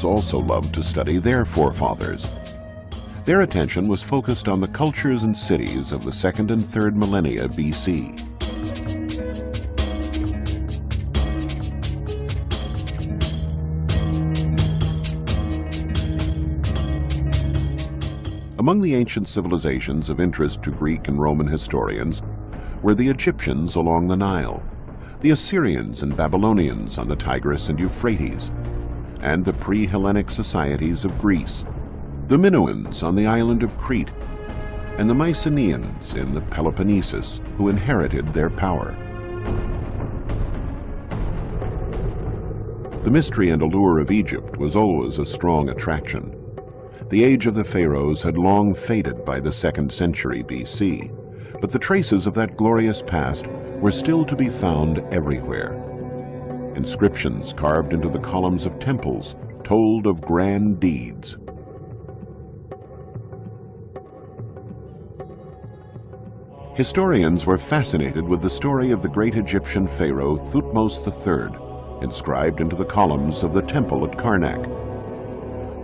also loved to study their forefathers. Their attention was focused on the cultures and cities of the 2nd and 3rd millennia BC. Among the ancient civilizations of interest to Greek and Roman historians were the Egyptians along the Nile, the Assyrians and Babylonians on the Tigris and Euphrates, and the pre-Hellenic societies of Greece, the Minoans on the island of Crete, and the Mycenaeans in the Peloponnesus, who inherited their power. The mystery and allure of Egypt was always a strong attraction. The age of the pharaohs had long faded by the 2nd century BC, but the traces of that glorious past were still to be found everywhere. Inscriptions carved into the columns of temples told of grand deeds. Historians were fascinated with the story of the great Egyptian pharaoh Thutmose III, inscribed into the columns of the temple at Karnak.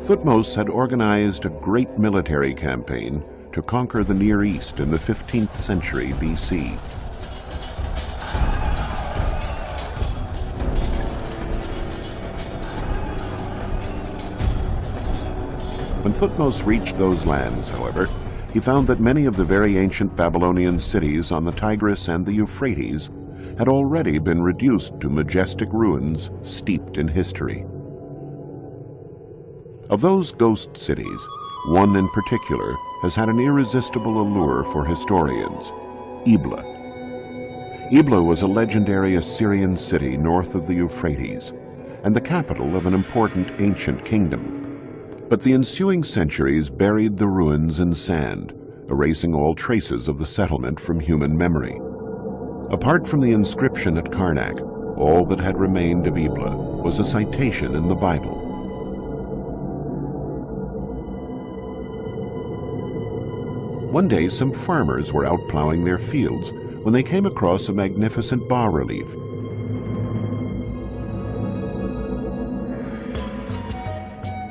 Thutmose had organized a great military campaign to conquer the Near East in the 15th century BC. When Thutmose reached those lands, however, he found that many of the very ancient Babylonian cities on the Tigris and the Euphrates had already been reduced to majestic ruins steeped in history. Of those ghost cities, one in particular has had an irresistible allure for historians: Ebla. Ebla was a legendary Assyrian city north of the Euphrates and the capital of an important ancient kingdom. But the ensuing centuries buried the ruins in sand, erasing all traces of the settlement from human memory. Apart from the inscription at Karnak, all that had remained of Ebla was a citation in the Bible. One day, some farmers were out plowing their fields when they came across a magnificent bas-relief.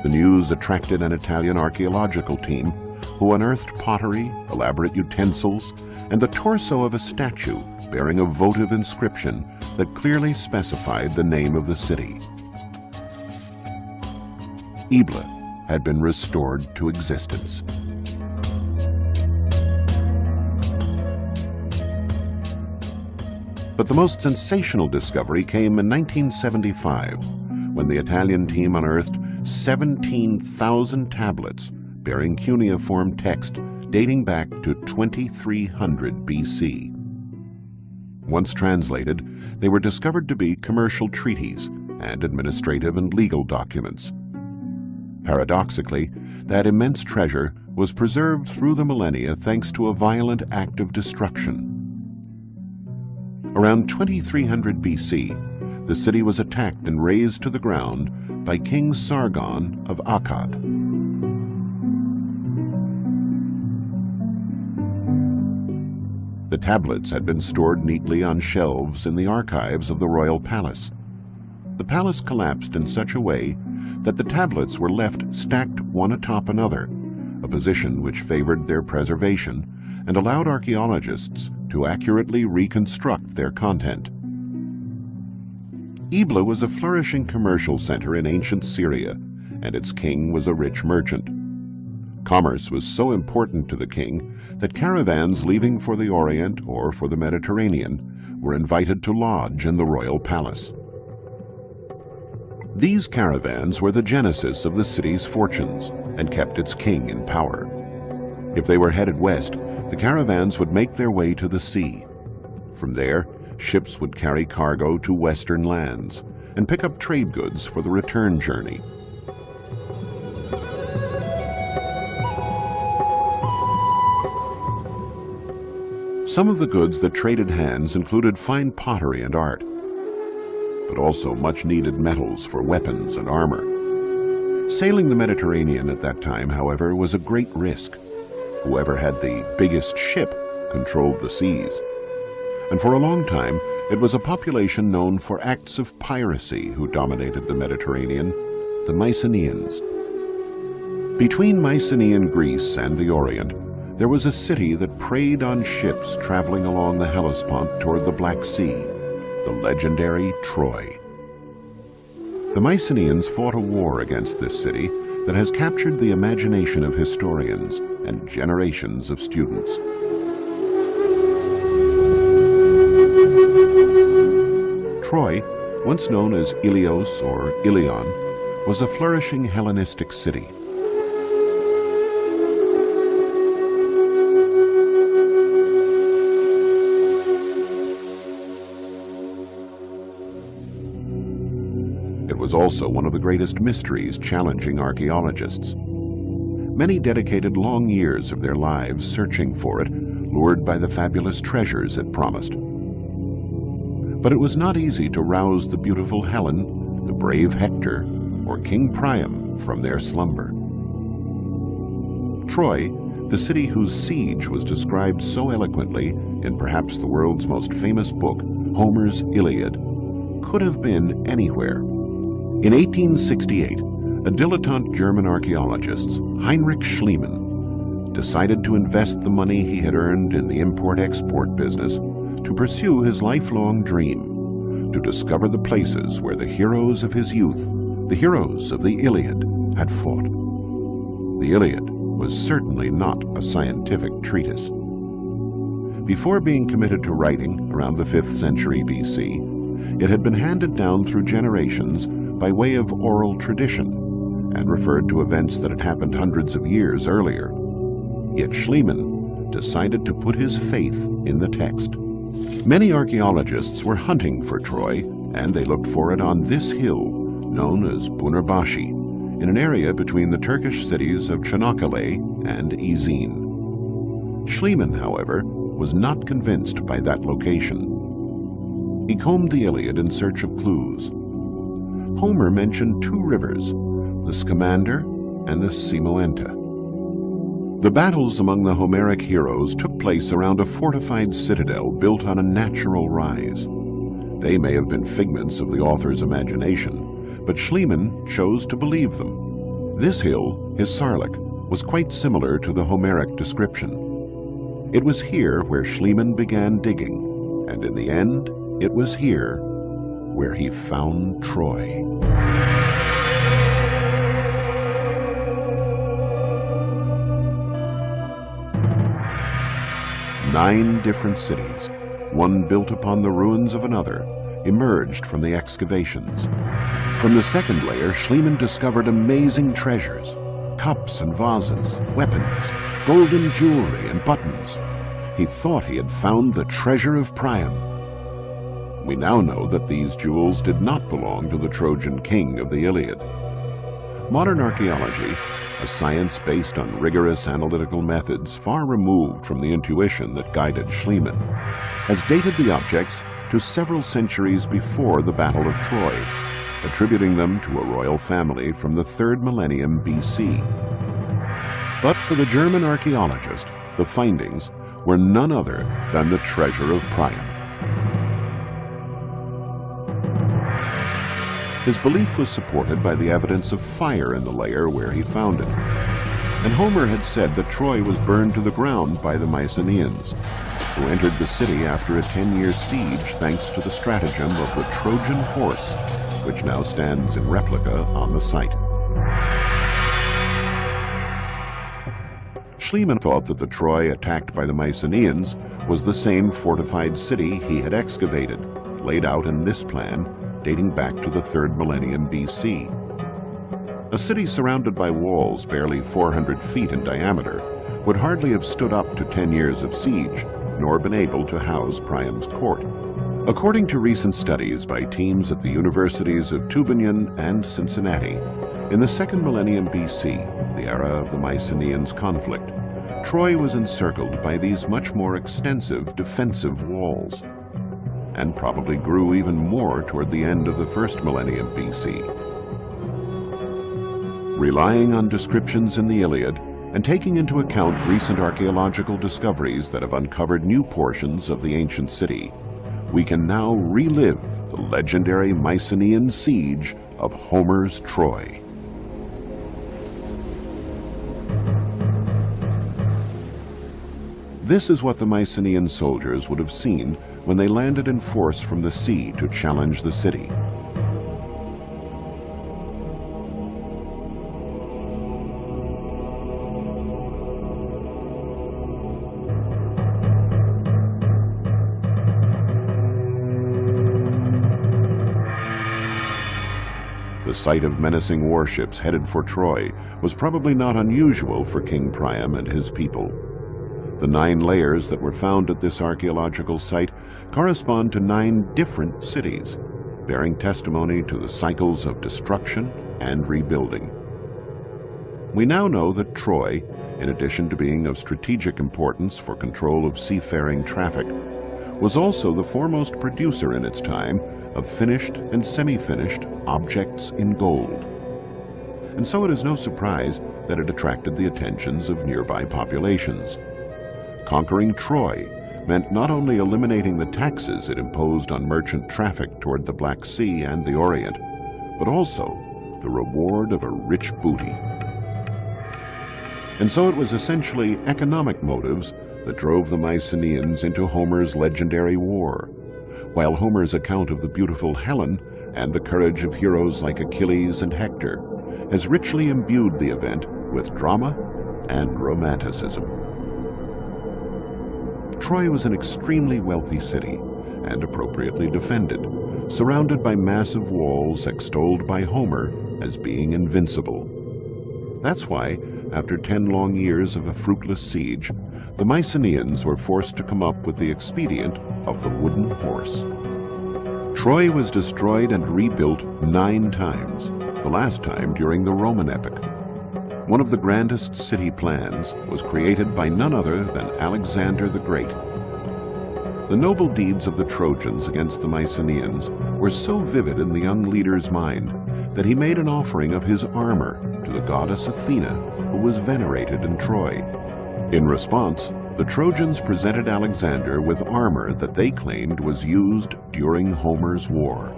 The news attracted an Italian archaeological team who unearthed pottery, elaborate utensils, and the torso of a statue bearing a votive inscription that clearly specified the name of the city. Ebla had been restored to existence. But the most sensational discovery came in 1975, when the Italian team unearthed 17,000 tablets bearing cuneiform text dating back to 2300 BC. Once translated, they were discovered to be commercial treaties and administrative and legal documents. Paradoxically, that immense treasure was preserved through the millennia thanks to a violent act of destruction. Around 2300 BC, the city was attacked and razed to the ground by King Sargon of Akkad. The tablets had been stored neatly on shelves in the archives of the royal palace. The palace collapsed in such a way that the tablets were left stacked one atop another, a position which favored their preservation and allowed archaeologists to accurately reconstruct their content. Ebla was a flourishing commercial center in ancient Syria, and its king was a rich merchant. Commerce was so important to the king that caravans leaving for the Orient or for the Mediterranean were invited to lodge in the royal palace. These caravans were the genesis of the city's fortunes and kept its king in power. If they were headed west, the caravans would make their way to the sea. From there, ships would carry cargo to western lands and pick up trade goods for the return journey. Some of the goods that traded hands included fine pottery and art, but also much-needed metals for weapons and armor. Sailing the Mediterranean at that time, however, was a great risk. Whoever had the biggest ship controlled the seas. And for a long time, it was a population known for acts of piracy who dominated the Mediterranean, the Mycenaeans. Between Mycenaean Greece and the Orient, there was a city that preyed on ships traveling along the Hellespont toward the Black Sea, the legendary Troy. The Mycenaeans fought a war against this city that has captured the imagination of historians and generations of students. Troy, once known as Ilios or Ilion, was a flourishing Hellenistic city. It was also one of the greatest mysteries challenging archaeologists. Many dedicated long years of their lives searching for it, lured by the fabulous treasures it promised. But it was not easy to rouse the beautiful Helen, the brave Hector, or King Priam from their slumber. Troy, the city whose siege was described so eloquently in perhaps the world's most famous book, Homer's Iliad, could have been anywhere. In 1868, a dilettante German archaeologist, Heinrich Schliemann, decided to invest the money he had earned in the import-export business to pursue his lifelong dream, to discover the places where the heroes of his youth, the heroes of the Iliad, had fought. The Iliad was certainly not a scientific treatise. Before being committed to writing around the 5th century BC, it had been handed down through generations by way of oral tradition and referred to events that had happened hundreds of years earlier. Yet Schliemann decided to put his faith in the text. Many archaeologists were hunting for Troy, and they looked for it on this hill, known as Bunarbashi, in an area between the Turkish cities of Çanakkale and Izin. Schliemann, however, was not convinced by that location. He combed the Iliad in search of clues. Homer mentioned two rivers, the Scamander and the Simoenta. The battles among the Homeric heroes took place around a fortified citadel built on a natural rise. They may have been figments of the author's imagination, but Schliemann chose to believe them. This hill, Hisarlik, was quite similar to the Homeric description. It was here where Schliemann began digging, and in the end, it was here where he found Troy. Nine different cities, one built upon the ruins of another, emerged from the excavations. From the second layer, Schliemann discovered amazing treasures, cups and vases, weapons, golden jewelry and buttons. He thought he had found the treasure of Priam. We now know that these jewels did not belong to the Trojan king of the Iliad. Modern archaeology, a science based on rigorous analytical methods far removed from the intuition that guided Schliemann, has dated the objects to several centuries before the Battle of Troy, attributing them to a royal family from the 3rd millennium BC. But for the German archaeologist, the findings were none other than the treasure of Priam. His belief was supported by the evidence of fire in the layer where he found it. And Homer had said that Troy was burned to the ground by the Mycenaeans, who entered the city after a 10-year siege thanks to the stratagem of the Trojan horse, which now stands in replica on the site. Schliemann thought that the Troy attacked by the Mycenaeans was the same fortified city he had excavated, laid out in this plan, dating back to the 3rd millennium BC. A city surrounded by walls barely 400 feet in diameter would hardly have stood up to 10 years of siege, nor been able to house Priam's court. According to recent studies by teams at the universities of Tübingen and Cincinnati, in the 2nd millennium BC, the era of the Mycenaeans' conflict, Troy was encircled by these much more extensive defensive walls, and probably grew even more toward the end of the 1st millennium BC. Relying on descriptions in the Iliad and taking into account recent archaeological discoveries that have uncovered new portions of the ancient city, we can now relive the legendary Mycenaean siege of Homer's Troy. This is what the Mycenaean soldiers would have seen when they landed in force from the sea to challenge the city. The sight of menacing warships headed for Troy was probably not unusual for King Priam and his people. The 9 layers that were found at this archaeological site correspond to 9 different cities, bearing testimony to the cycles of destruction and rebuilding. We now know that Troy, in addition to being of strategic importance for control of seafaring traffic, was also the foremost producer in its time of finished and semi-finished objects in gold. And so it is no surprise that it attracted the attentions of nearby populations. Conquering Troy meant not only eliminating the taxes it imposed on merchant traffic toward the Black Sea and the Orient, but also the reward of a rich booty. And so it was essentially economic motives that drove the Mycenaeans into Homer's legendary war, while Homer's account of the beautiful Helen and the courage of heroes like Achilles and Hector has richly imbued the event with drama and romanticism. Troy was an extremely wealthy city and appropriately defended, surrounded by massive walls extolled by Homer as being invincible. That's why, after 10 long years of a fruitless siege, the Mycenaeans were forced to come up with the expedient of the wooden horse. Troy was destroyed and rebuilt 9 times, the last time during the Roman epoch. One of the grandest city plans was created by none other than Alexander the Great. The noble deeds of the Trojans against the Mycenaeans were so vivid in the young leader's mind that he made an offering of his armor to the goddess Athena, who was venerated in Troy. In response, the Trojans presented Alexander with armor that they claimed was used during Homer's war.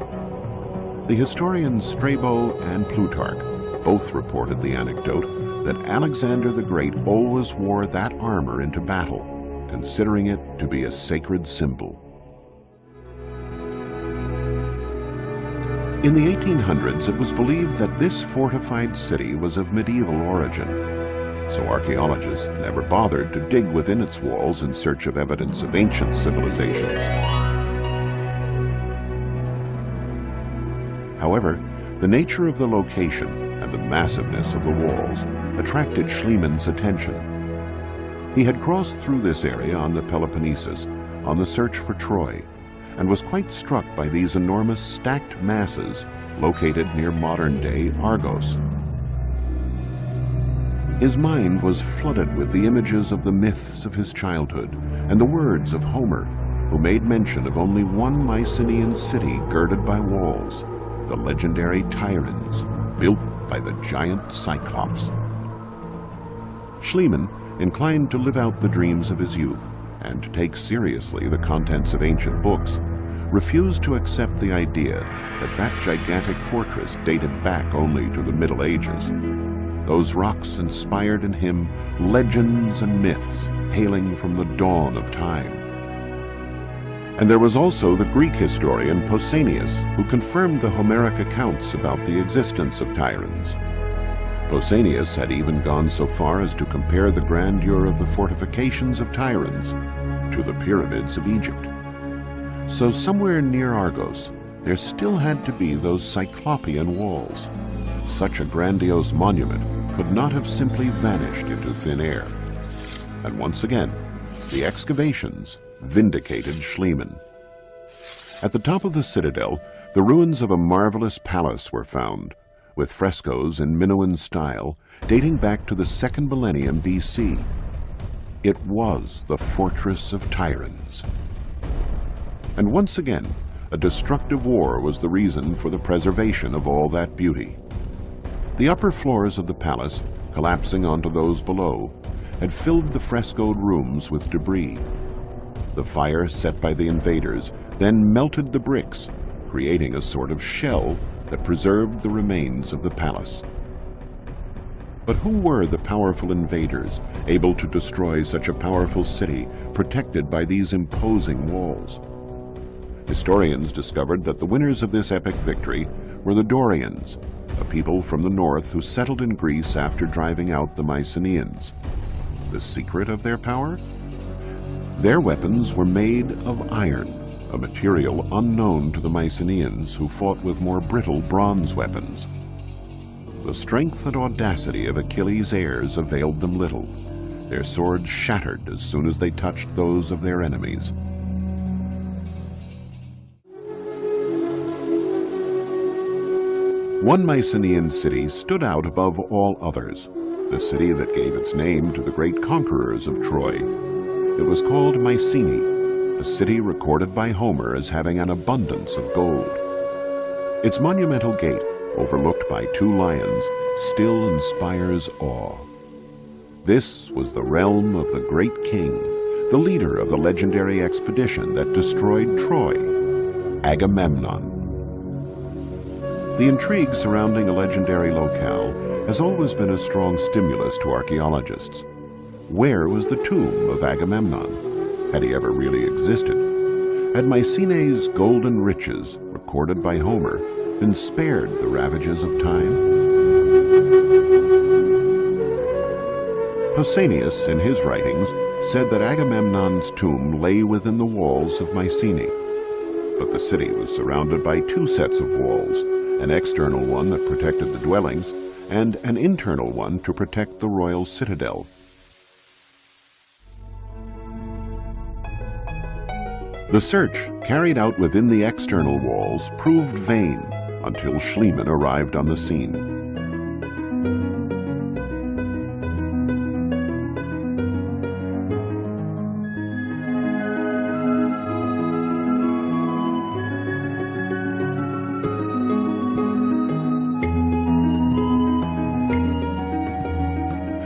The historians Strabo and Plutarch both reported the anecdote that Alexander the Great always wore that armor into battle, considering it to be a sacred symbol. In the 1800s, it was believed that this fortified city was of medieval origin, so archaeologists never bothered to dig within its walls in search of evidence of ancient civilizations. However, the nature of the location and the massiveness of the walls attracted Schliemann's attention. He had crossed through this area on the Peloponnesus on the search for Troy, and was quite struck by these enormous stacked masses located near modern-day Argos. His mind was flooded with the images of the myths of his childhood and the words of Homer, who made mention of only one Mycenaean city girded by walls, the legendary Tiryns, built by the giant Cyclops. Schliemann, inclined to live out the dreams of his youth and to take seriously the contents of ancient books, refused to accept the idea that that gigantic fortress dated back only to the Middle Ages. Those rocks inspired in him legends and myths hailing from the dawn of time. And there was also the Greek historian Pausanias, who confirmed the Homeric accounts about the existence of Tiryns. Pausanias had even gone so far as to compare the grandeur of the fortifications of Tiryns to the pyramids of Egypt. So somewhere near Argos, there still had to be those Cyclopean walls. Such a grandiose monument could not have simply vanished into thin air. And once again, the excavations vindicated Schliemann. At the top of the citadel, the ruins of a marvelous palace were found, with frescoes in Minoan style dating back to the 2nd millennium BC. It was the Fortress of Tiryns. And once again, a destructive war was the reason for the preservation of all that beauty. The upper floors of the palace, collapsing onto those below, had filled the frescoed rooms with debris. The fire set by the invaders then melted the bricks, creating a sort of shell that preserved the remains of the palace. But who were the powerful invaders able to destroy such a powerful city protected by these imposing walls? Historians discovered that the winners of this epic victory were the Dorians, a people from the north who settled in Greece after driving out the Mycenaeans. The secret of their power? Their weapons were made of iron, a material unknown to the Mycenaeans, who fought with more brittle bronze weapons. The strength and audacity of Achilles' heirs availed them little. Their swords shattered as soon as they touched those of their enemies. One Mycenaean city stood out above all others, the city that gave its name to the great conquerors of Troy. It was called Mycenae, a city recorded by Homer as having an abundance of gold. Its monumental gate, overlooked by two lions, still inspires awe. This was the realm of the great king, the leader of the legendary expedition that destroyed Troy, Agamemnon. The intrigue surrounding a legendary locale has always been a strong stimulus to archaeologists. Where was the tomb of Agamemnon? Had he ever really existed? Had Mycenae's golden riches, recorded by Homer, been spared the ravages of time? Pausanias, in his writings, said that Agamemnon's tomb lay within the walls of Mycenae. But the city was surrounded by two sets of walls, an external one that protected the dwellings, and an internal one to protect the royal citadel. The search carried out within the external walls proved vain until Schliemann arrived on the scene.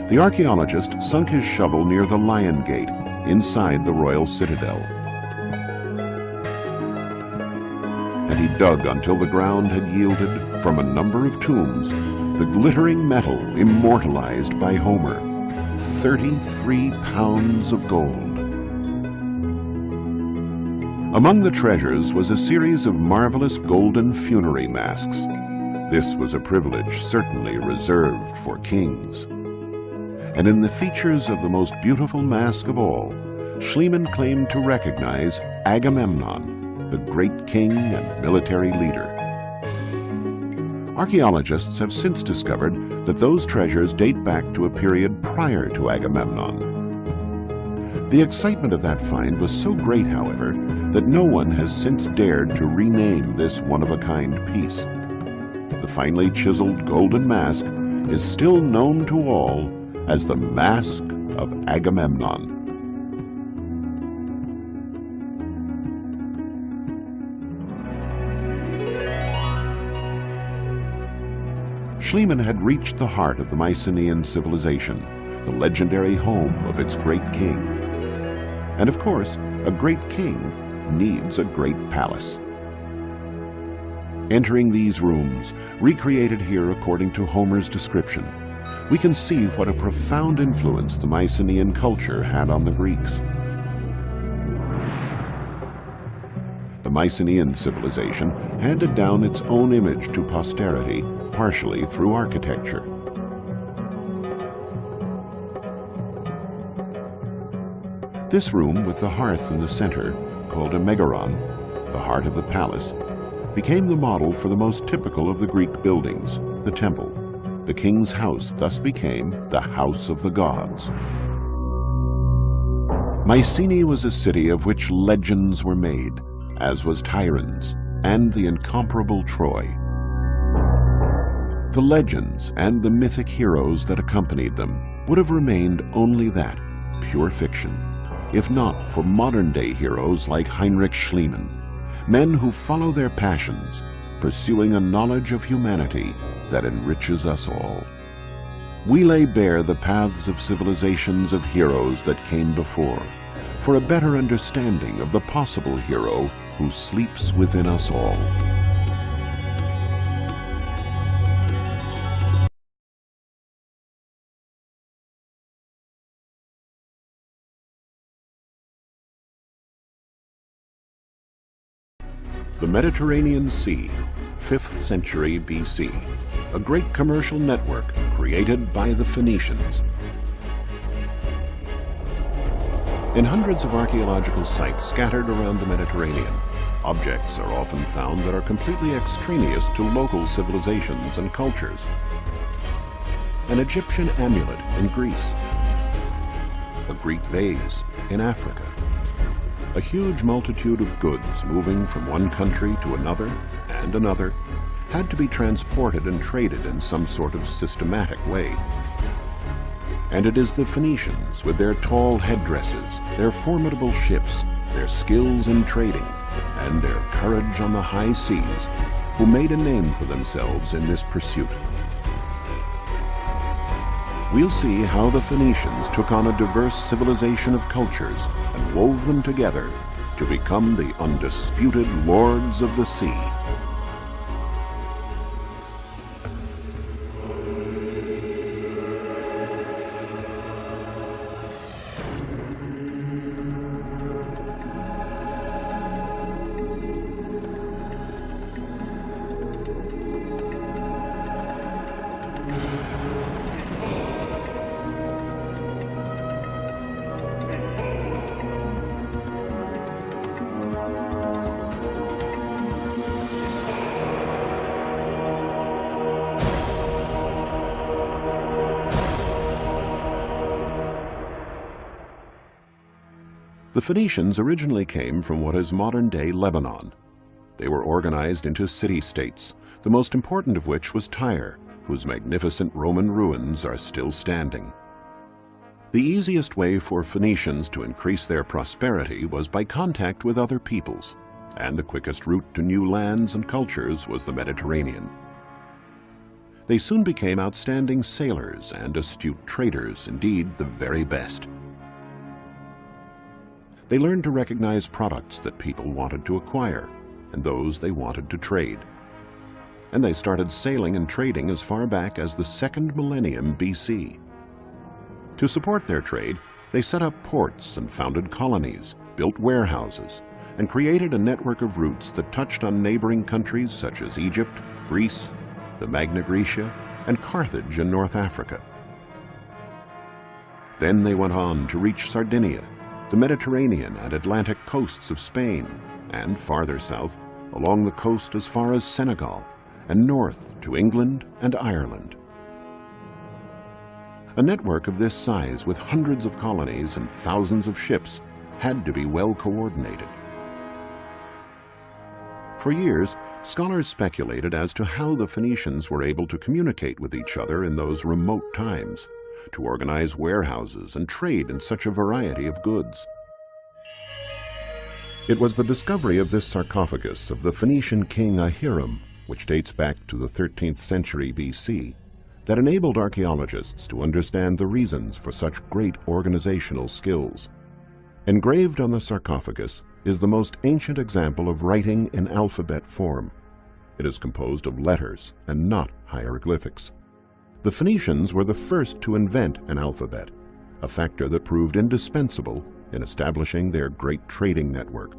The archaeologist sunk his shovel near the Lion Gate, inside the royal citadel. And he dug until the ground had yielded, from a number of tombs, the glittering metal immortalized by Homer, 33 pounds of gold. Among the treasures was a series of marvelous golden funerary masks. This was a privilege certainly reserved for kings. And in the features of the most beautiful mask of all, Schliemann claimed to recognize Agamemnon, the great king and military leader. Archaeologists have since discovered that those treasures date back to a period prior to Agamemnon. The excitement of that find was so great, however, that no one has since dared to rename this one-of-a-kind piece. The finely chiseled golden mask is still known to all as the Mask of Agamemnon. Schliemann had reached the heart of the Mycenaean civilization, the legendary home of its great king. And of course, a great king needs a great palace. Entering these rooms, recreated here according to Homer's description, we can see what a profound influence the Mycenaean culture had on the Greeks. The Mycenaean civilization handed down its own image to posterity, partially through architecture. This room with the hearth in the center, called a megaron, the heart of the palace, became the model for the most typical of the Greek buildings, the temple. The king's house thus became the house of the gods. Mycenae was a city of which legends were made, as was Tiryns and the incomparable Troy. The legends and the mythic heroes that accompanied them would have remained only that, pure fiction, if not for modern-day heroes like Heinrich Schliemann, men who follow their passions, pursuing a knowledge of humanity that enriches us all. We lay bare the paths of civilizations of heroes that came before, for a better understanding of the possible hero who sleeps within us all. The Mediterranean Sea, 5th century BC, a great commercial network created by the Phoenicians. In hundreds of archaeological sites scattered around the Mediterranean, objects are often found that are completely extraneous to local civilizations and cultures. An Egyptian amulet in Greece, a Greek vase in Africa, a huge multitude of goods moving from one country to another and another had to be transported and traded in some sort of systematic way. And it is the Phoenicians, with their tall headdresses, their formidable ships, their skills in trading, and their courage on the high seas, who made a name for themselves in this pursuit. We'll see how the Phoenicians took on a diverse civilization of cultures and wove them together to become the undisputed lords of the sea. The Phoenicians originally came from what is modern-day Lebanon. They were organized into city-states, the most important of which was Tyre, whose magnificent Roman ruins are still standing. The easiest way for Phoenicians to increase their prosperity was by contact with other peoples, and the quickest route to new lands and cultures was the Mediterranean. They soon became outstanding sailors and astute traders, indeed the very best. They learned to recognize products that people wanted to acquire and those they wanted to trade. And they started sailing and trading as far back as the 2nd millennium BC. To support their trade, they set up ports and founded colonies, built warehouses, and created a network of routes that touched on neighboring countries such as Egypt, Greece, the Magna Graecia, and Carthage in North Africa. Then they went on to reach Sardinia, the Mediterranean and Atlantic coasts of Spain, and farther south along the coast as far as Senegal, and north to England and Ireland. A network of this size with hundreds of colonies and thousands of ships had to be well coordinated. For years, scholars speculated as to how the Phoenicians were able to communicate with each other in those remote times, to organize warehouses and trade in such a variety of goods. It was the discovery of this sarcophagus of the Phoenician king Ahiram, which dates back to the 13th century BC, that enabled archaeologists to understand the reasons for such great organizational skills. Engraved on the sarcophagus is the most ancient example of writing in alphabet form. It is composed of letters and not hieroglyphics. The Phoenicians were the first to invent an alphabet, a factor that proved indispensable in establishing their great trading network.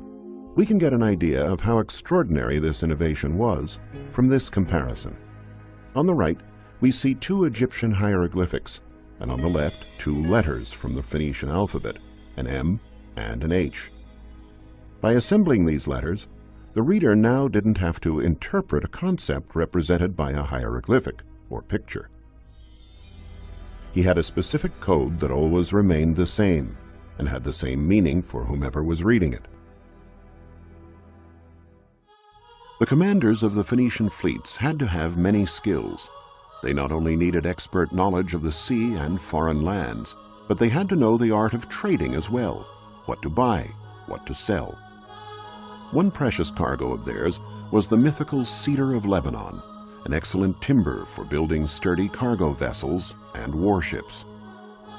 We can get an idea of how extraordinary this innovation was from this comparison. On the right, we see 2 Egyptian hieroglyphics, and on the left, 2 letters from the Phoenician alphabet, an M and an H. By assembling these letters, the reader now didn't have to interpret a concept represented by a hieroglyphic or picture. He had a specific code that always remained the same and had the same meaning for whomever was reading it. The commanders of the Phoenician fleets had to have many skills. They not only needed expert knowledge of the sea and foreign lands, but they had to know the art of trading as well, what to buy, what to sell. One precious cargo of theirs was the mythical cedar of Lebanon, an excellent timber for building sturdy cargo vessels and warships.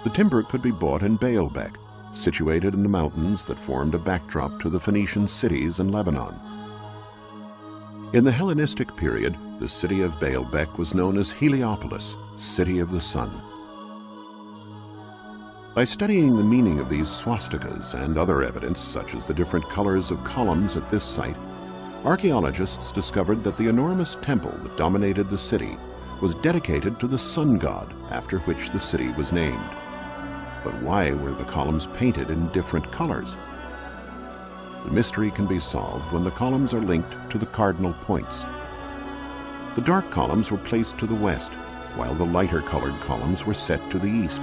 The timber could be bought in Baalbek, situated in the mountains that formed a backdrop to the Phoenician cities in Lebanon. In the Hellenistic period, the city of Baalbek was known as Heliopolis, City of the Sun. By studying the meaning of these swastikas and other evidence, such as the different colors of columns at this site, Archaeologists discovered that the enormous temple that dominated the city was dedicated to the sun god, after which the city was named. But why were the columns painted in different colors? The mystery can be solved when the columns are linked to the cardinal points. The dark columns were placed to the west, while the lighter colored columns were set to the east.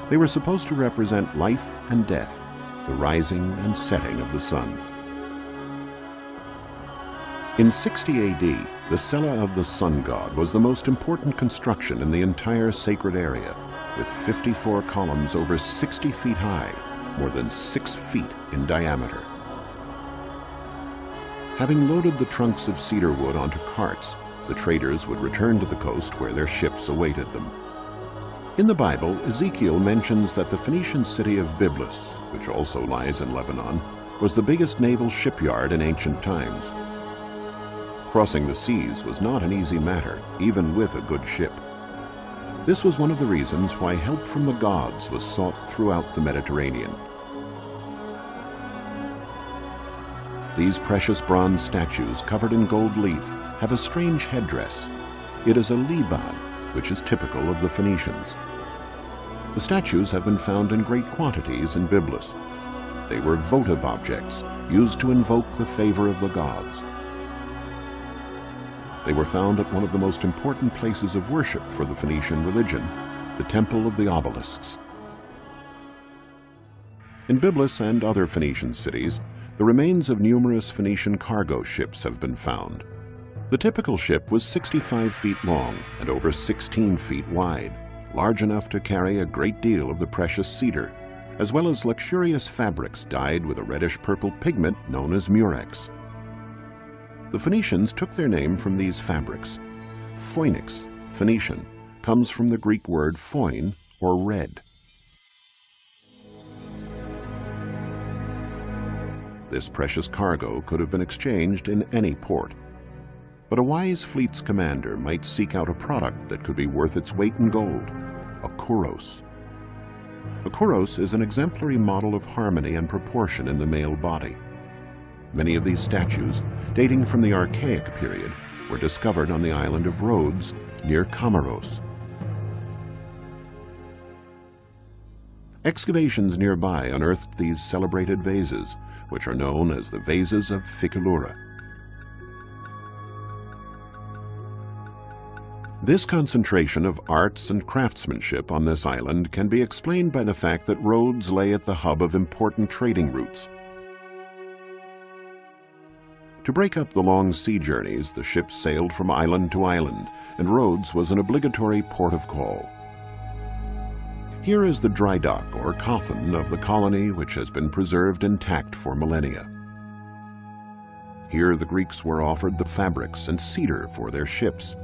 They were supposed to represent life and death, the rising and setting of the sun. In 60 AD, the Cella of the sun god was the most important construction in the entire sacred area, with 54 columns over 60 feet high, more than 6 feet in diameter. Having loaded the trunks of cedar wood onto carts, the traders would return to the coast where their ships awaited them. In the Bible, Ezekiel mentions that the Phoenician city of Byblus, which also lies in Lebanon, was the biggest naval shipyard in ancient times. Crossing the seas was not an easy matter, even with a good ship. This was one of the reasons why help from the gods was sought throughout the Mediterranean. These precious bronze statues covered in gold leaf have a strange headdress. It is a libad, which is typical of the Phoenicians. The statues have been found in great quantities in Byblus. They were votive objects used to invoke the favor of the gods. They were found at one of the most important places of worship for the Phoenician religion, the Temple of the Obelisks. In Byblus and other Phoenician cities, the remains of numerous Phoenician cargo ships have been found. The typical ship was 65 feet long and over 16 feet wide, large enough to carry a great deal of the precious cedar, as well as luxurious fabrics dyed with a reddish-purple pigment known as murex. The Phoenicians took their name from these fabrics. Phoenix, Phoenician, comes from the Greek word phoin, or red. This precious cargo could have been exchanged in any port. But a wise fleet's commander might seek out a product that could be worth its weight in gold, a kouros. A kouros is an exemplary model of harmony and proportion in the male body. Many of these statues, dating from the Archaic period, were discovered on the island of Rhodes near Comoros. Excavations nearby unearthed these celebrated vases, which are known as the vases of Phikylura. This concentration of arts and craftsmanship on this island can be explained by the fact that Rhodes lay at the hub of important trading routes. To break up the long sea journeys, the ships sailed from island to island, and Rhodes was an obligatory port of call. Here is the dry dock, or coffin, of the colony, which has been preserved intact for millennia. Here the Greeks were offered the fabrics and cedar for their ships.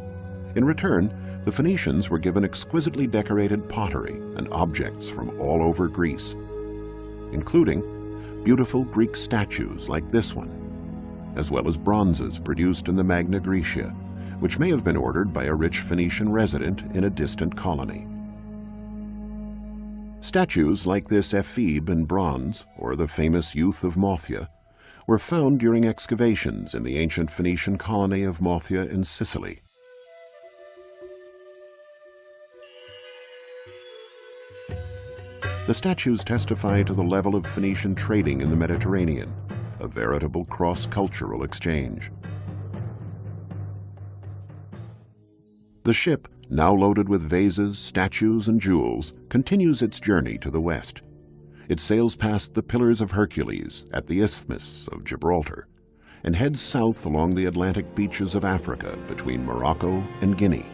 In return, the Phoenicians were given exquisitely decorated pottery and objects from all over Greece, including beautiful Greek statues like this one, as well as bronzes produced in the Magna Graecia, which may have been ordered by a rich Phoenician resident in a distant colony. Statues like this ephebe in bronze, or the famous Youth of Mothia, were found during excavations in the ancient Phoenician colony of Mothia in Sicily. The statues testify to the level of Phoenician trading in the Mediterranean, a veritable cross-cultural exchange. The ship, now loaded with vases, statues, and jewels, continues its journey to the west. It sails past the Pillars of Hercules at the Isthmus of Gibraltar and heads south along the Atlantic beaches of Africa between Morocco and Guinea.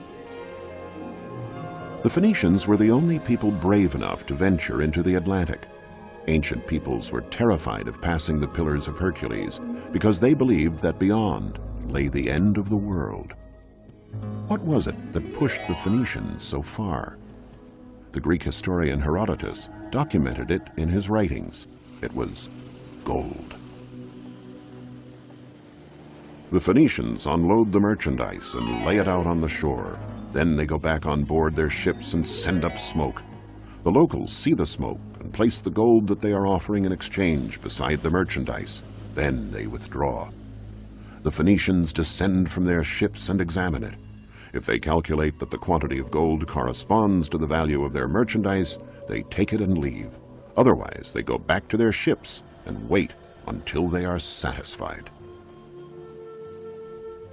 The Phoenicians were the only people brave enough to venture into the Atlantic. Ancient peoples were terrified of passing the Pillars of Hercules because they believed that beyond lay the end of the world. What was it that pushed the Phoenicians so far? The Greek historian Herodotus documented it in his writings. It was gold. The Phoenicians unload the merchandise and lay it out on the shore. Then they go back on board their ships and send up smoke. The locals see the smoke and place the gold that they are offering in exchange beside the merchandise. Then they withdraw. The Phoenicians descend from their ships and examine it. If they calculate that the quantity of gold corresponds to the value of their merchandise, they take it and leave. Otherwise, they go back to their ships and wait until they are satisfied.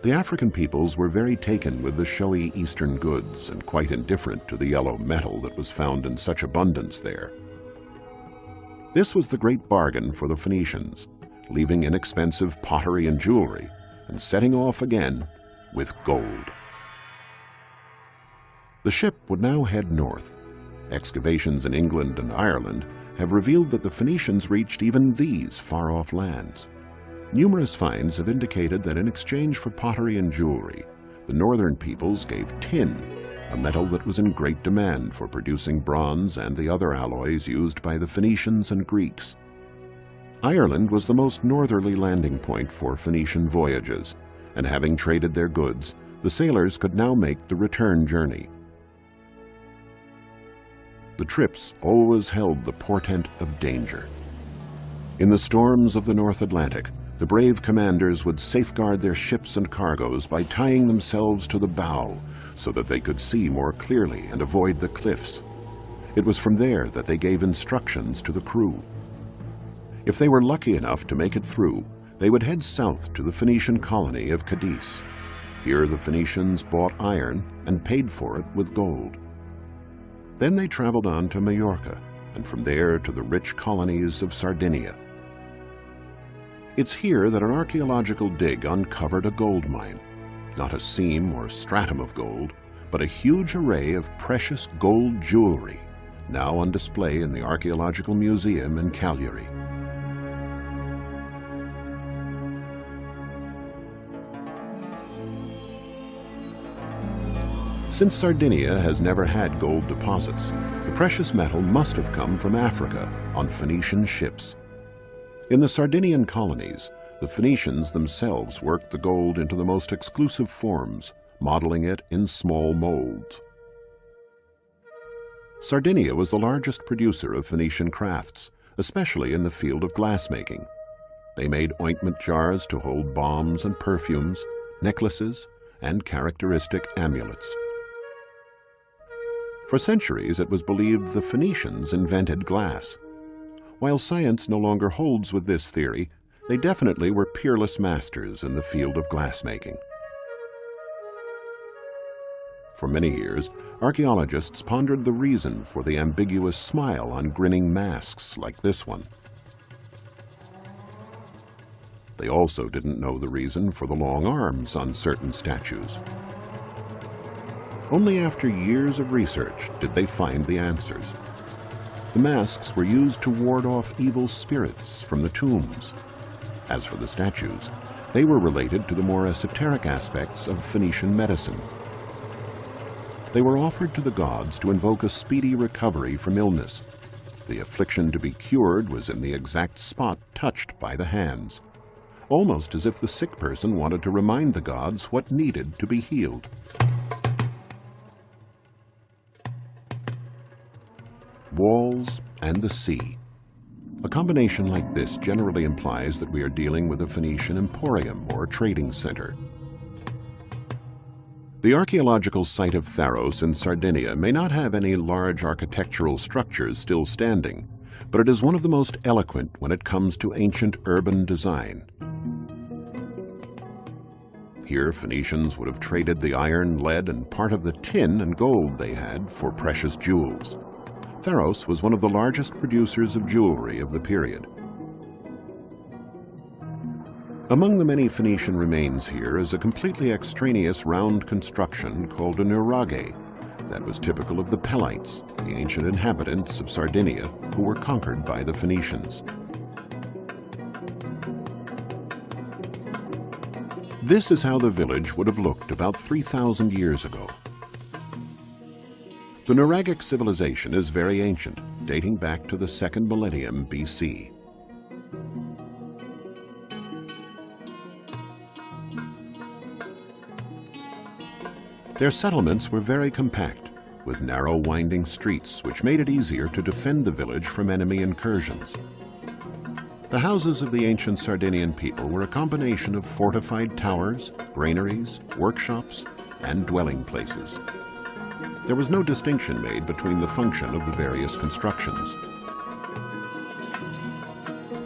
The African peoples were very taken with the showy Eastern goods and quite indifferent to the yellow metal that was found in such abundance there. This was the great bargain for the Phoenicians, leaving inexpensive pottery and jewelry and setting off again with gold. The ship would now head north. Excavations in England and Ireland have revealed that the Phoenicians reached even these far-off lands. Numerous finds have indicated that in exchange for pottery and jewelry, the northern peoples gave tin, a metal that was in great demand for producing bronze and the other alloys used by the Phoenicians and Greeks. Ireland was the most northerly landing point for Phoenician voyages, and having traded their goods, the sailors could now make the return journey. The trips always held the portent of danger. In the storms of the North Atlantic, the brave commanders would safeguard their ships and cargoes by tying themselves to the bow so that they could see more clearly and avoid the cliffs. It was from there that they gave instructions to the crew. If they were lucky enough to make it through, they would head south to the Phoenician colony of Cadiz. Here the Phoenicians bought iron and paid for it with gold. Then they traveled on to Majorca, and from there to the rich colonies of Sardinia. It's here that an archaeological dig uncovered a gold mine, not a seam or stratum of gold, but a huge array of precious gold jewelry, now on display in the Archaeological Museum in Cagliari. Since Sardinia has never had gold deposits, the precious metal must have come from Africa on Phoenician ships. In the Sardinian colonies, the Phoenicians themselves worked the gold into the most exclusive forms, modeling it in small molds. Sardinia was the largest producer of Phoenician crafts, especially in the field of glassmaking. They made ointment jars to hold balms and perfumes, necklaces, and characteristic amulets. For centuries, it was believed the Phoenicians invented glass. While science no longer holds with this theory, they definitely were peerless masters in the field of glassmaking. For many years, archaeologists pondered the reason for the ambiguous smile on grinning masks like this one. They also didn't know the reason for the long arms on certain statues. Only after years of research did they find the answers. The masks were used to ward off evil spirits from the tombs. As for the statues, they were related to the more esoteric aspects of Phoenician medicine. They were offered to the gods to invoke a speedy recovery from illness. The affliction to be cured was in the exact spot touched by the hands, almost as if the sick person wanted to remind the gods what needed to be healed. Walls and the sea. A combination like this generally implies that we are dealing with a Phoenician emporium or trading center. The archaeological site of Tharos in Sardinia may not have any large architectural structures still standing, but it is one of the most eloquent when it comes to ancient urban design. Here, Phoenicians would have traded the iron, lead, and part of the tin and gold they had for precious jewels. Tharos was one of the largest producers of jewelry of the period. Among the many Phoenician remains here is a completely extraneous round construction called a nuraghe that was typical of the Pelites, the ancient inhabitants of Sardinia who were conquered by the Phoenicians. This is how the village would have looked about 3,000 years ago. The Nuragic civilization is very ancient, dating back to the 2nd millennium BC. Their settlements were very compact, with narrow winding streets which made it easier to defend the village from enemy incursions. The houses of the ancient Sardinian people were a combination of fortified towers, granaries, workshops, and dwelling places. There was no distinction made between the function of the various constructions.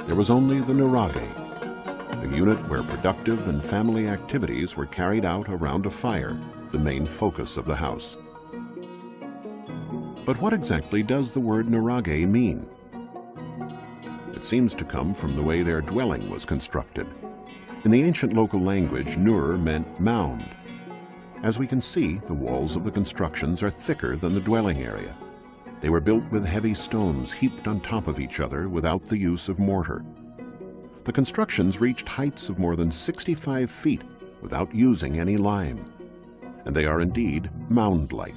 There was only the nuraghe, a unit where productive and family activities were carried out around a fire, the main focus of the house. But what exactly does the word nuraghe mean? It seems to come from the way their dwelling was constructed. In the ancient local language, nur meant mound. As we can see, the walls of the constructions are thicker than the dwelling area. They were built with heavy stones heaped on top of each other without the use of mortar. The constructions reached heights of more than 65 feet without using any lime, and they are indeed mound-like.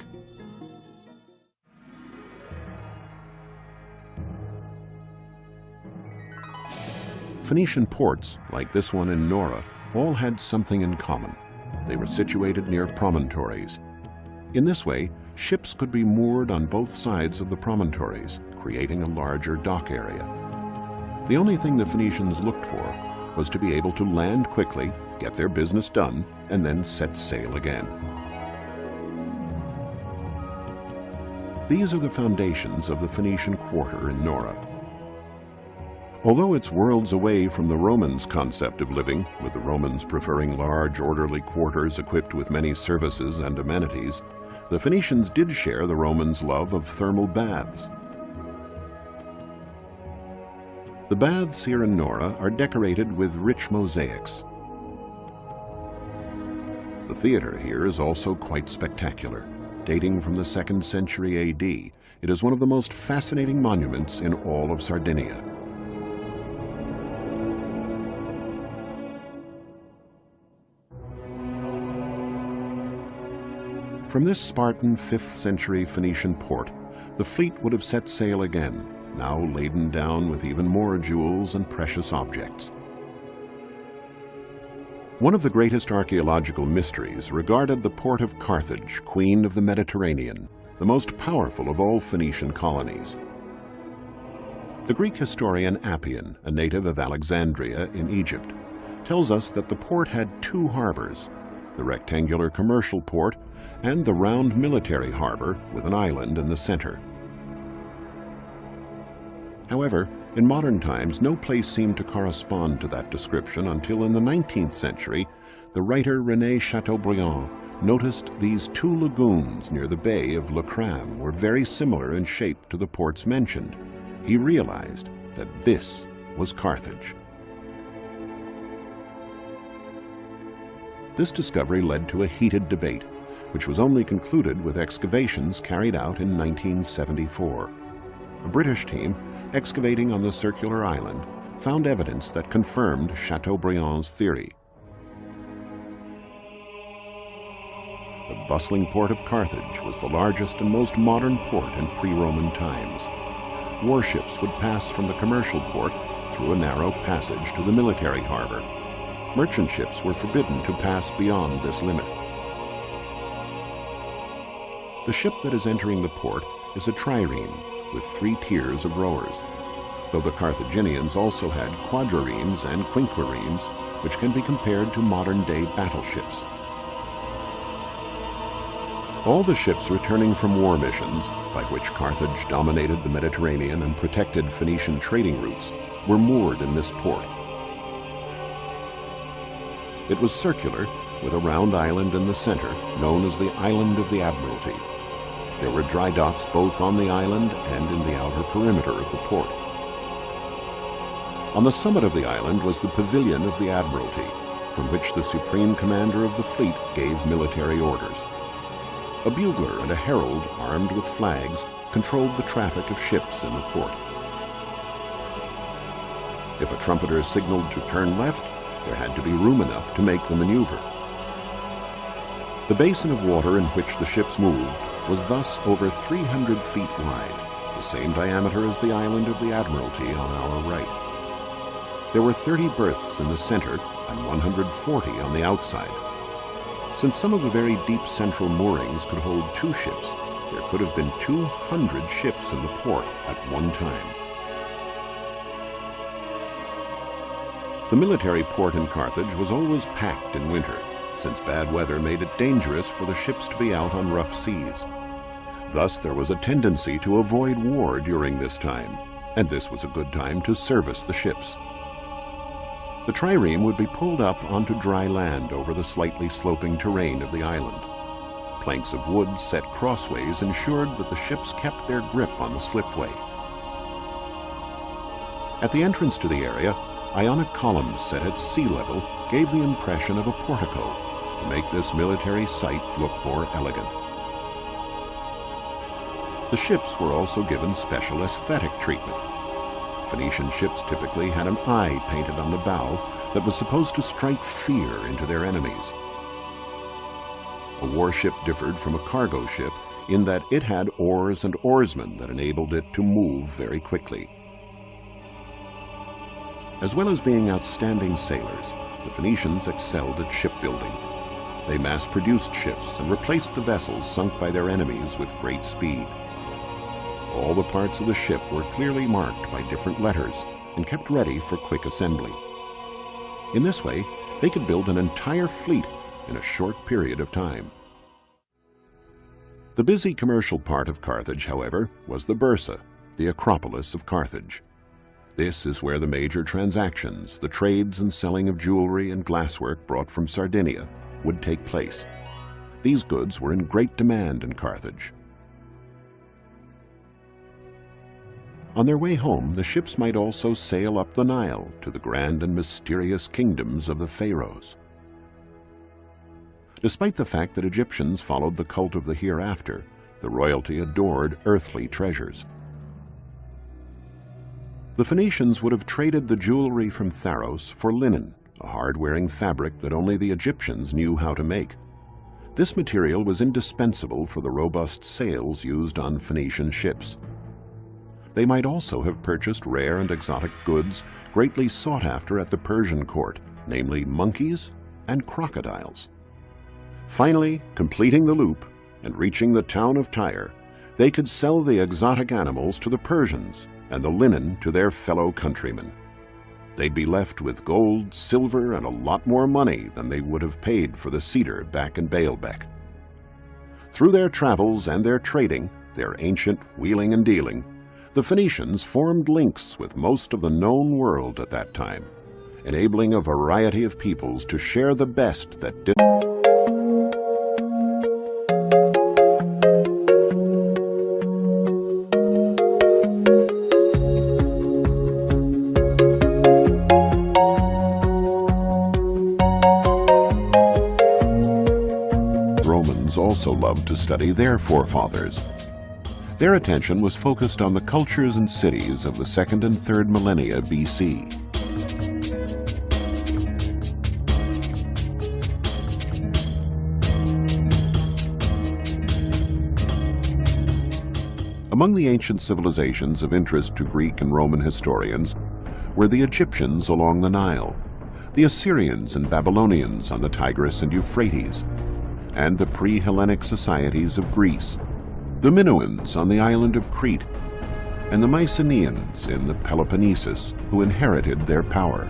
Phoenician ports, like this one in Nora, all had something in common. They were situated near promontories. In this way, ships could be moored on both sides of the promontories, creating a larger dock area. The only thing the Phoenicians looked for was to be able to land quickly, get their business done, and then set sail again. These are the foundations of the Phoenician quarter in Nora. Although it's worlds away from the Romans' concept of living, with the Romans preferring large, orderly quarters equipped with many services and amenities, the Phoenicians did share the Romans' love of thermal baths. The baths here in Nora are decorated with rich mosaics. The theater here is also quite spectacular. Dating from the 2nd century AD, it is one of the most fascinating monuments in all of Sardinia. From this Spartan 5th century Phoenician port, the fleet would have set sail again, now laden down with even more jewels and precious objects. One of the greatest archaeological mysteries regarded the port of Carthage, queen of the Mediterranean, the most powerful of all Phoenician colonies. The Greek historian Appian, a native of Alexandria in Egypt, tells us that the port had two harbors, the rectangular commercial port and the round military harbor with an island in the center. However, in modern times, no place seemed to correspond to that description until in the 19th century, the writer René Chateaubriand noticed these two lagoons near the bay of Le Cram were very similar in shape to the ports mentioned. He realized that this was Carthage. This discovery led to a heated debate, which was only concluded with excavations carried out in 1974. A British team, excavating on the circular island, found evidence that confirmed Chateaubriand's theory. The bustling port of Carthage was the largest and most modern port in pre-Roman times. Warships would pass from the commercial port through a narrow passage to the military harbor. Merchant ships were forbidden to pass beyond this limit. The ship that is entering the port is a trireme, with 3 tiers of rowers, though the Carthaginians also had quadriremes and quinquiremes, which can be compared to modern-day battleships. All the ships returning from war missions, by which Carthage dominated the Mediterranean and protected Phoenician trading routes, were moored in this port. It was circular, with a round island in the center, known as the Island of the Admiralty. There were dry docks both on the island and in the outer perimeter of the port. On the summit of the island was the Pavilion of the Admiralty, from which the supreme commander of the fleet gave military orders. A bugler and a herald, armed with flags, controlled the traffic of ships in the port. If a trumpeter signaled to turn left, there had to be room enough to make the maneuver. The basin of water in which the ships moved was thus over 300 feet wide, the same diameter as the Island of the Admiralty on our right. There were 30 berths in the center and 140 on the outside. Since some of the very deep central moorings could hold 2 ships, there could have been 200 ships in the port at one time. The military port in Carthage was always packed in winter, since bad weather made it dangerous for the ships to be out on rough seas. Thus, there was a tendency to avoid war during this time, and this was a good time to service the ships. The trireme would be pulled up onto dry land over the slightly sloping terrain of the island. Planks of wood set crossways ensured that the ships kept their grip on the slipway. At the entrance to the area, Ionic columns set at sea level gave the impression of a portico to make this military site look more elegant. The ships were also given special aesthetic treatment. Phoenician ships typically had an eye painted on the bow that was supposed to strike fear into their enemies. A warship differed from a cargo ship in that it had oars and oarsmen that enabled it to move very quickly. As well as being outstanding sailors, the Phoenicians excelled at shipbuilding. They mass-produced ships and replaced the vessels sunk by their enemies with great speed. All the parts of the ship were clearly marked by different letters and kept ready for quick assembly. In this way, they could build an entire fleet in a short period of time. The busy commercial part of Carthage, however, was the Bursa, the Acropolis of Carthage. This is where the major transactions, the trades and selling of jewelry and glasswork brought from Sardinia, would take place. These goods were in great demand in Carthage. On their way home, the ships might also sail up the Nile to the grand and mysterious kingdoms of the pharaohs. Despite the fact that Egyptians followed the cult of the hereafter, the royalty adored earthly treasures. The Phoenicians would have traded the jewelry from Pharos for linen, a hard-wearing fabric that only the Egyptians knew how to make. This material was indispensable for the robust sails used on Phoenician ships. They might also have purchased rare and exotic goods greatly sought after at the Persian court, namely monkeys and crocodiles. Finally, completing the loop and reaching the town of Tyre, they could sell the exotic animals to the Persians and the linen to their fellow countrymen. They'd be left with gold, silver, and a lot more money than they would have paid for the cedar back in Baalbek. Through their travels and their trading, their ancient wheeling and dealing, the Phoenicians formed links with most of the known world at that time, enabling a variety of peoples to share the best that did. Romans also loved to study their forefathers. Their attention was focused on the cultures and cities of the 2nd and 3rd millennia BC. Among the ancient civilizations of interest to Greek and Roman historians were the Egyptians along the Nile, the Assyrians and Babylonians on the Tigris and Euphrates, and the pre-Hellenic societies of Greece, the Minoans on the island of Crete, and the Mycenaeans in the Peloponnesus, who inherited their power.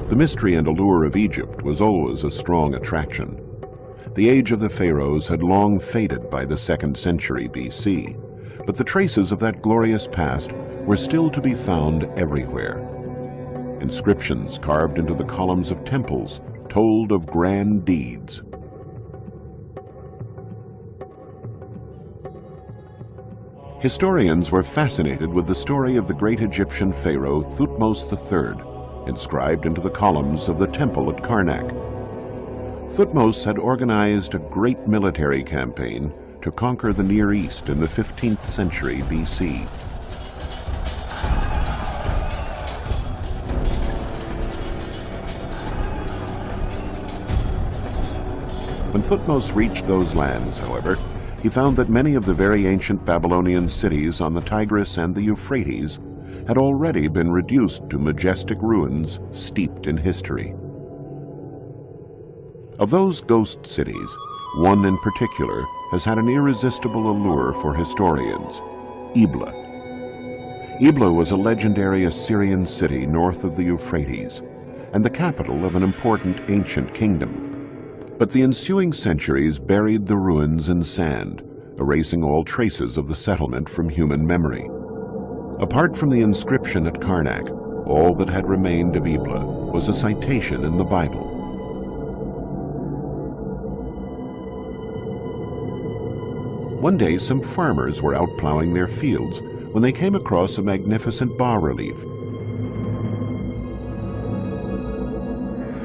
The mystery and allure of Egypt was always a strong attraction. The age of the pharaohs had long faded by the 2nd century BC, but the traces of that glorious past were still to be found everywhere. Inscriptions carved into the columns of temples told of grand deeds. Historians were fascinated with the story of the great Egyptian pharaoh Thutmose III, inscribed into the columns of the temple at Karnak. Thutmose had organized a great military campaign to conquer the Near East in the 15th century BC. When Thutmose reached those lands, however, he found that many of the very ancient Babylonian cities on the Tigris and the Euphrates had already been reduced to majestic ruins steeped in history. Of those ghost cities, one in particular has had an irresistible allure for historians: Ebla. Ebla was a legendary Assyrian city north of the Euphrates and the capital of an important ancient kingdom. But the ensuing centuries buried the ruins in sand, erasing all traces of the settlement from human memory. Apart from the inscription at Karnak, all that had remained of Ebla was a citation in the Bible. One day, some farmers were out plowing their fields when they came across a magnificent bas-relief.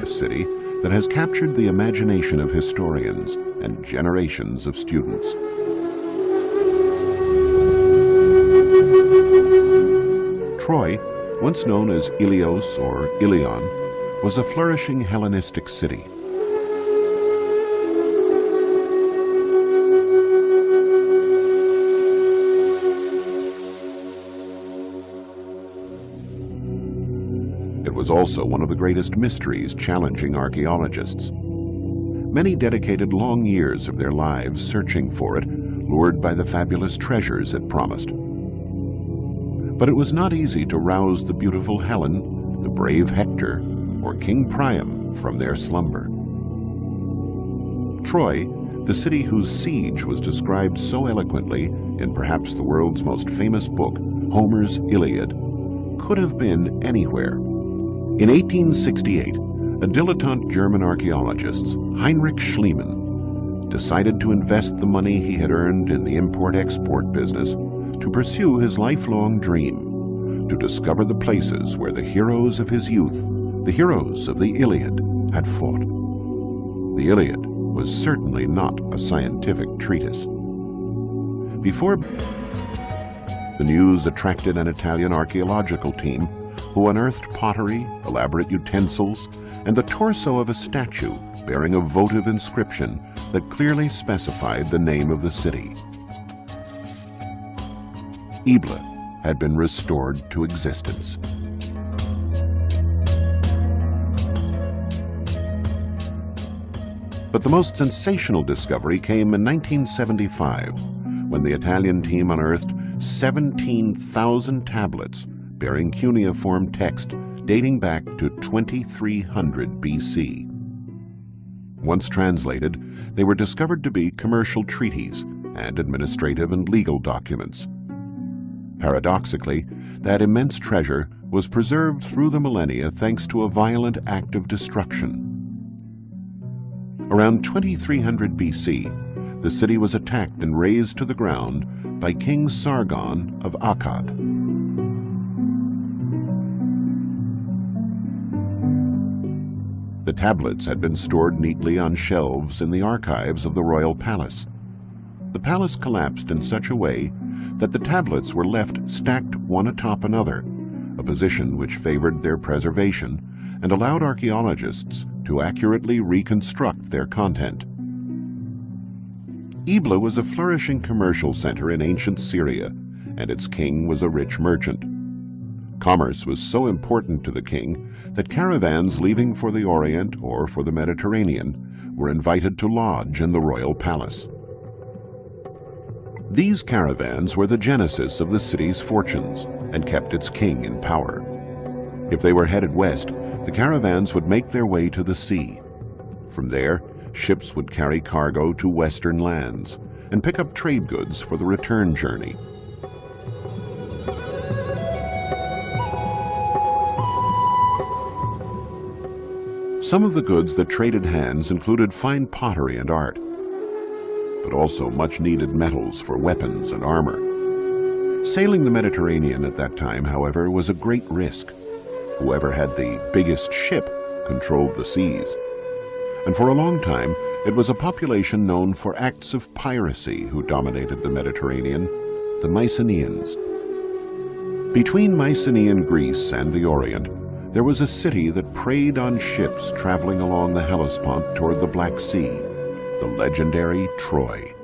A city that has captured the imagination of historians and generations of students. Troy, once known as Ilios or Ilion, was a flourishing Hellenistic city. It was also one of the greatest mysteries challenging archaeologists. Many dedicated long years of their lives searching for it, lured by the fabulous treasures it promised. But it was not easy to rouse the beautiful Helen, the brave Hector, or King Priam from their slumber. Troy, the city whose siege was described so eloquently in perhaps the world's most famous book, Homer's Iliad, could have been anywhere. In 1868, a dilettante German archaeologist, Heinrich Schliemann, decided to invest the money he had earned in the import-export business to pursue his lifelong dream, to discover the places where the heroes of his youth, the heroes of the Iliad, had fought. The Iliad was certainly not a scientific treatise. Before the news attracted an Italian archaeological team who unearthed pottery, elaborate utensils, and the torso of a statue bearing a votive inscription that clearly specified the name of the city. Ebla had been restored to existence. But the most sensational discovery came in 1975, when the Italian team unearthed 17,000 tablets bearing cuneiform text dating back to 2300 BC. Once translated, they were discovered to be commercial treaties and administrative and legal documents. Paradoxically, that immense treasure was preserved through the millennia thanks to a violent act of destruction. Around 2300 BC, the city was attacked and razed to the ground by King Sargon of Akkad. The tablets had been stored neatly on shelves in the archives of the royal palace. The palace collapsed in such a way that the tablets were left stacked one atop another, a position which favored their preservation and allowed archaeologists to accurately reconstruct their content. Ebla was a flourishing commercial center in ancient Syria, and its king was a rich merchant. Commerce was so important to the king that caravans leaving for the Orient or for the Mediterranean were invited to lodge in the royal palace. These caravans were the genesis of the city's fortunes and kept its king in power. If they were headed west, the caravans would make their way to the sea. From there, ships would carry cargo to western lands and pick up trade goods for the return journey. Some of the goods that traded hands included fine pottery and art, but also much-needed metals for weapons and armor. Sailing the Mediterranean at that time, however, was a great risk. Whoever had the biggest ship controlled the seas. And for a long time, it was a population known for acts of piracy who dominated the Mediterranean, the Mycenaeans. Between Mycenaean Greece and the Orient, there was a city that preyed on ships traveling along the Hellespont toward the Black Sea, the legendary Troy.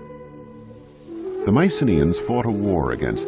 The Mycenaeans fought a war against